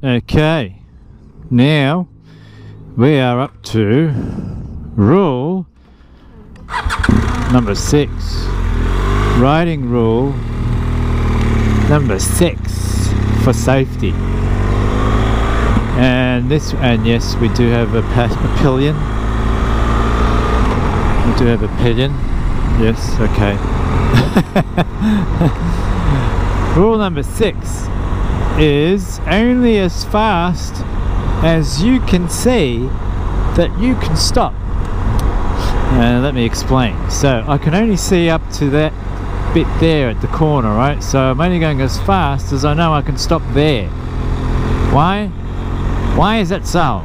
Okay, now we are up to rule number 6. Riding rule number 6 for safety. And yes, we do have a pillion. We do have a pillion. Yes, okay. Rule number 6 is only as fast as you can see that you can stop. Let me explain. So I can only see up to that bit there at the corner, right? So I'm only going as fast as I know I can stop there. Why? Why is that so?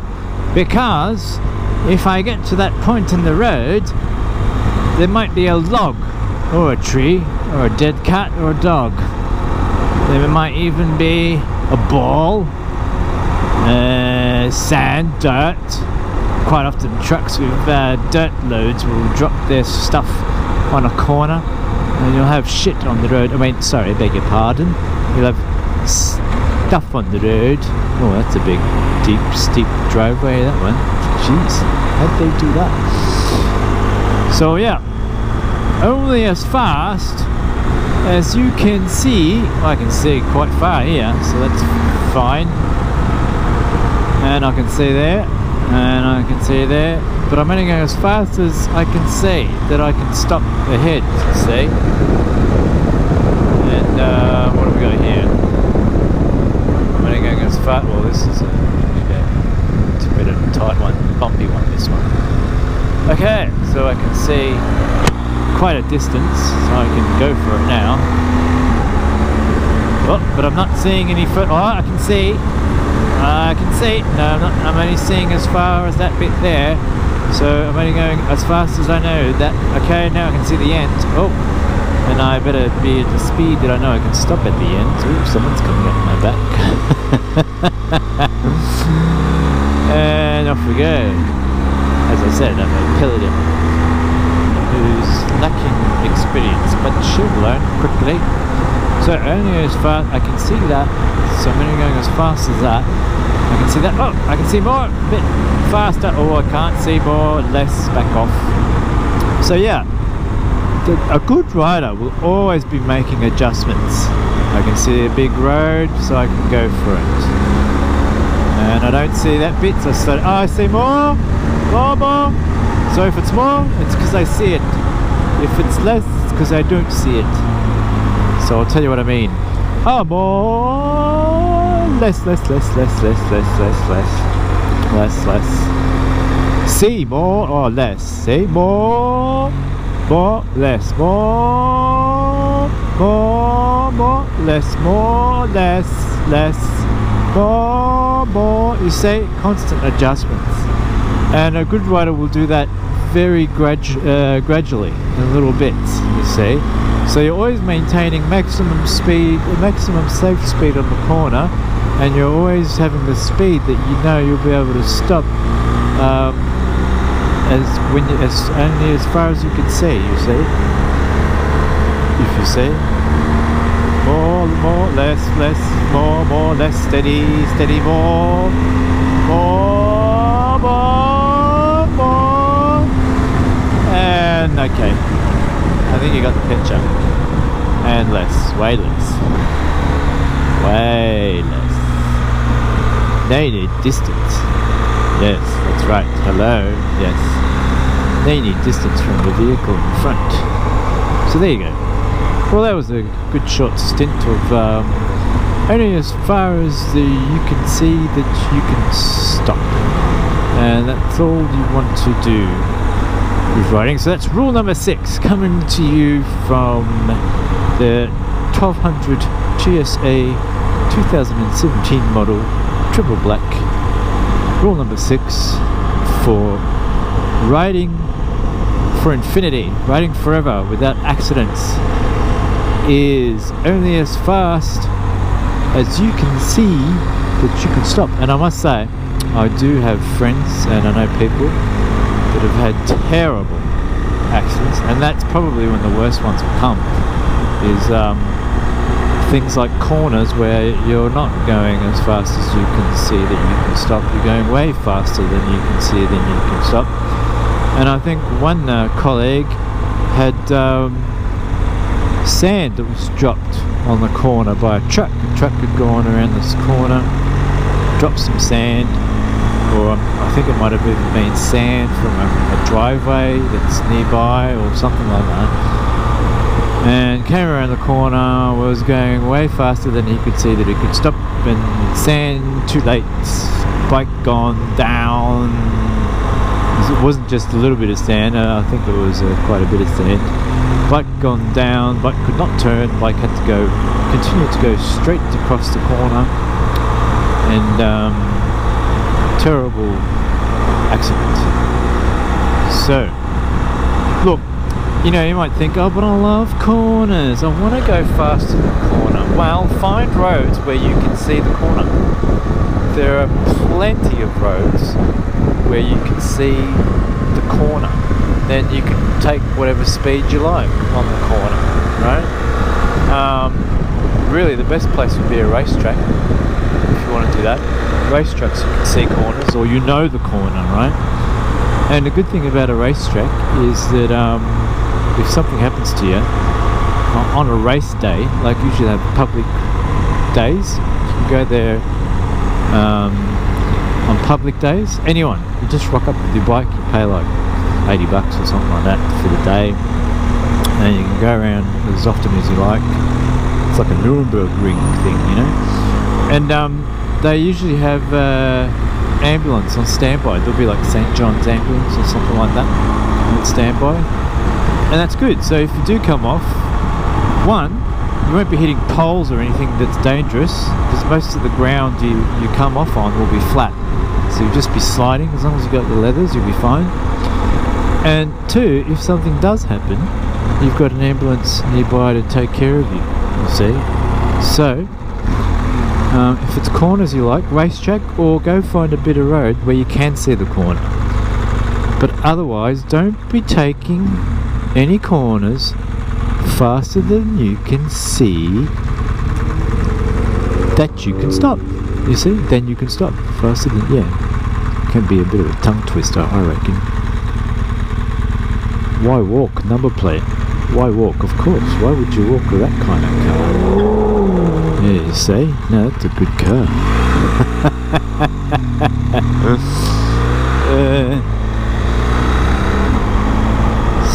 Because if I get to that point in the road, there might be a log or a tree or a dead cat or a dog. There might even be a ball, sand, dirt. Quite often trucks with dirt loads will drop their stuff on a corner and you'll have shit on the road. I beg your pardon. You'll have stuff on the road. Oh, that's a big, deep, steep driveway, that one. Jeez, how'd they do that? So yeah, only as fast as you can see. I can see quite far here, so that's fine. And I can see there, and I can see there. But I'm only going as fast as I can see that I can stop ahead, see? And what have we got here? I'm only going as fast. Well, this is it's a bit of a tight one, bumpy one, this one. Okay, so I can see quite a distance, so I can go for it now. Oh, but I'm not seeing any foot. Oh, I can see. No, I'm only seeing as far as that bit there. So I'm only going as fast as I know that. Okay, now I can see the end. Oh, and I better be at the speed that I know I can stop at the end. Ooh, someone's coming up my back. And off we go. As I said, I'm a pillion who's lacking experience, but she'll learn quickly. So only as fast I can see that. So I'm only going as fast as that. I can see that. Oh, I can see more, a bit faster. Oh, I can't see more, less, back off. So yeah, a good rider will always be making adjustments. I can see a big road, so I can go for it. And I don't see that bit, so I start, I see more. So if it's more, it's because I see it. If it's less, it's because I don't see it. So I'll tell you what I mean. Oh, more, less. See more or less. See more, less, more, less, more. You see, constant adjustments. And a good rider will do that very gradually, in little bits, you see. So you're always maintaining maximum speed, maximum safe speed on the corner, and you're always having the speed that you know you'll be able to stop only as far as you can see, you see. If you see. More, less, more, less, steady, more. And okay, I think you got the picture. And less, way less. Now you need distance. Yes, that's right. Hello, yes. Now you need distance from the vehicle in front. So there you go. Well, that was a good short stint of only as far as you can see that you can stop. And that's all you want to do with riding. So that's rule number 6, coming to you from the 1200 GSA 2017 model triple black. Rule number 6 for riding for infinity, riding forever without accidents, is only as fast as you can see that you can stop. And I must say, I do have friends and I know people that have had terrible accidents, and that's probably when the worst ones will come, is things like corners where you're not going as fast as you can see that you can stop. You're going way faster than you can see than you can stop. And I think one colleague had sand that was dropped on the corner by a truck. The truck had gone around this corner, dropped some sand, or I think it might have even been sand from a driveway that's nearby or something like that, and came around the corner, was going way faster than he could see that he could stop, and sand, too late, bike gone down. It wasn't just a little bit of sand, I think it was quite a bit of sand. Bike gone down, bike could not turn, bike had to continue to go straight across the corner, and terrible accident. So, look, you know, you might think, oh, but I love corners, I want to go fast in the corner. Well, find roads where you can see the corner. There are plenty of roads where you can see the corner. Then you can take whatever speed you like on the corner, right? Really, the best place would be a racetrack if you want to do that. Racetracks, you can see corners, or you know the corner, right? And the good thing about a racetrack is that if something happens to you on a race day, like usually they have public days, you can go there on public days. Anyone, you just rock up with your bike, you pay like $80 or something like that for the day, and you can go around as often as you like. It's like a Nuremberg ring thing, you know. And they usually have ambulance on standby. There'll be like St. John's ambulance or something like that on standby, and that's good. So if you do come off, one, you won't be hitting poles or anything that's dangerous, because most of the ground you come off on will be flat, so you'll just be sliding. As long as you've got the leathers, you'll be fine. And two, if something does happen, you've got an ambulance nearby to take care of you, you see. So if it's corners you like, racetrack, or go find a bit of road where you can see the corner. But otherwise, don't be taking any corners faster than you can see that you can stop. You see? Then you can stop faster than, yeah. Can be a bit of a tongue twister, I reckon. Why walk? Number plate. Why walk? Of course. Why would you walk with that kind of car? Yeah, you see? No, that's a good car.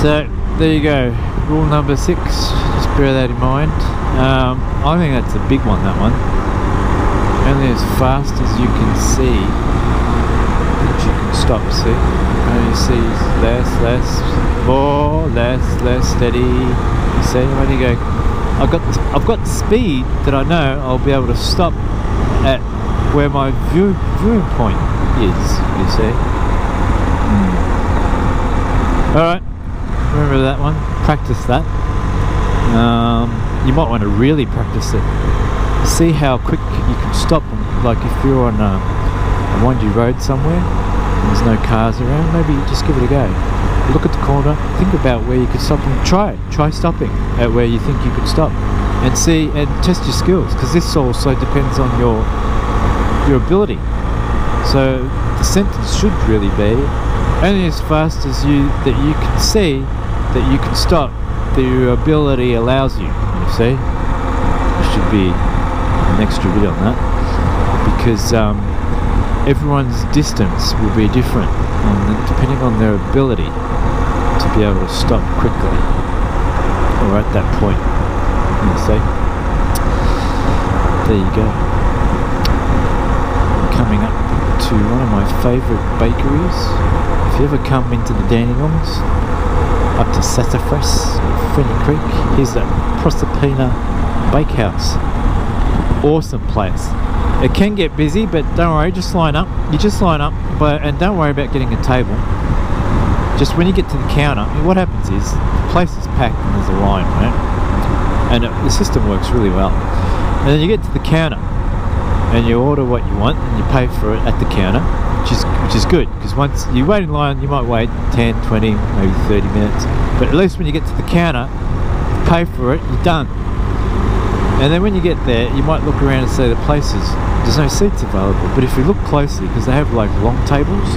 So, there you go. Rule number 6. Just bear that in mind. I think that's a big one, that one. Only as fast as you can see that you can stop, see? You see less, more, less, steady. You see, when you go, I've got the speed that I know I'll be able to stop at where my viewing point is. You see. All right, remember that one. Practice that. You might want to really practice it. See how quick you can stop. Like if you're on a windy road somewhere, there's no cars around, maybe just give it a go. Look at the corner, think about where you could stop, and try stopping at where you think you could stop, and see and test your skills, because this also depends on your ability. So the sentence should really be only as fast as you can see that you can stop, that your ability allows you. You see, there should be an extra bit on that, because everyone's distance will be different depending on their ability to be able to stop quickly or at that point. You see? There you go. I'm coming up to one of my favourite bakeries. If you ever come into the Dandenongs, up to Sassafras, Fenny Creek, here's the Proserpina Bakehouse. Awesome place. It can get busy, but don't worry, just line up. You just line up, and don't worry about getting a table. Just when you get to the counter, what happens is the place is packed and there's a line, right? And the system works really well. And then you get to the counter and you order what you want and you pay for it at the counter, which is good, because once you wait in line, you might wait 10, 20, maybe 30 minutes. But at least when you get to the counter, you pay for it, you're done. And then when you get there, you might look around and say there's no seats available. But if you look closely, because they have like long tables,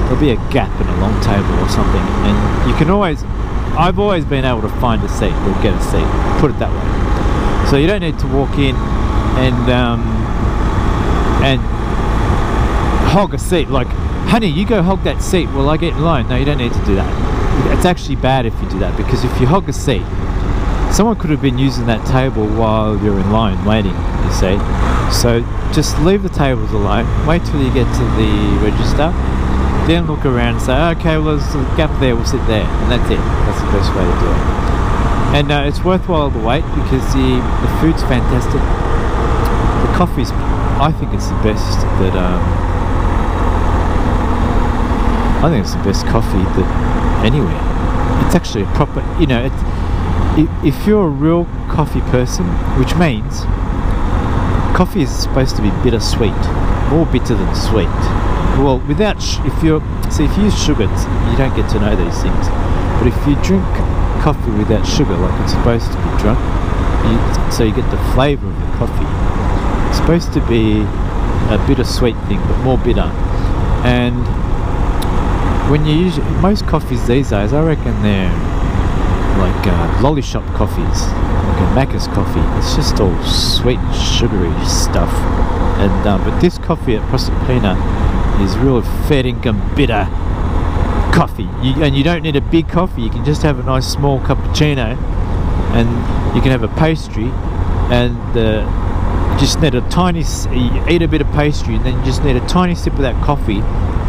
there'll be a gap in a long table or something, and you can I've always been able to find a seat or get a seat, put it that way. So you don't need to walk in and hog a seat, like, honey, you go hog that seat while I get in line. No, you don't need to do that. It's actually bad if you do that, because if you hog a seat, someone could have been using that table while you're in line waiting, you see. So just leave the tables alone, wait till you get to the register, then look around and say, okay, well there's a gap there, we'll sit there, and that's it. That's the best way to do it. And it's worthwhile to wait, because the food's fantastic. The coffee's, I think it's the best that I think it's the best coffee that anywhere. It's actually a proper, if you're a real coffee person, which means coffee is supposed to be bittersweet, more bitter than sweet. Well, if you use sugar, you don't get to know these things. But if you drink coffee without sugar, like it's supposed to be drunk, so you get the flavour of the coffee. It's supposed to be a bittersweet thing, but more bitter. And when you use most coffees these days, I reckon they're like lolly shop coffees, like a Macca's coffee. It's just all sweet, sugary stuff. And but this coffee at Proserpina is real fair income bitter coffee. And you don't need a big coffee. You can just have a nice small cappuccino, and you can have a pastry, and you just need you eat a bit of pastry, and then you just need a tiny sip of that coffee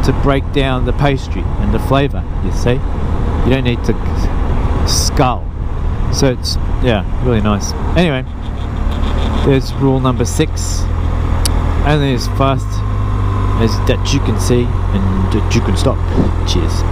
to break down the pastry and the flavour, you see. You don't need to scull. So it's, really nice. Anyway, there's rule number 6. Only as fast as that you can see and that you can stop. Cheers.